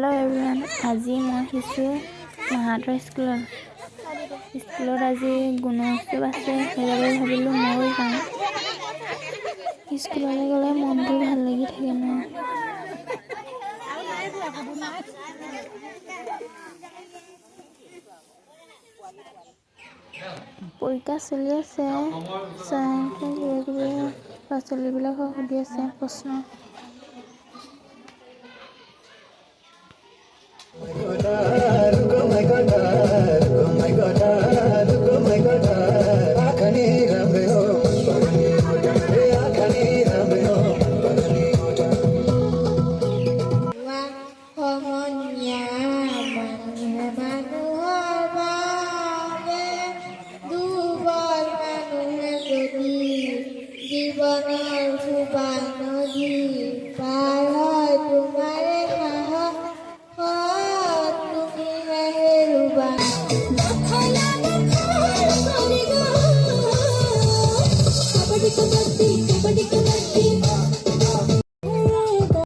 Hello' everyone, আজি মই আহিছোঁ মাহঁতৰ স্কুলত আজি গুণোৎসৱ আছে, সেইবাবে ভাবিলোঁ ময়ো যাওঁ। স্কুললৈ গ'লে মনটো ভাল লাগি থাকে ন। পৰীক্ষা চলি আছে, কিবা কিবি ল'ৰা ছোৱালীবিলাকক সুধি আছে প্ৰশ্ন। জীৱনৰ সুবান নদী পাৰ হয় তোমাৰে সাহসত তুমিহে হেৰুবা। কাবাডী কাবাডী কাবাডী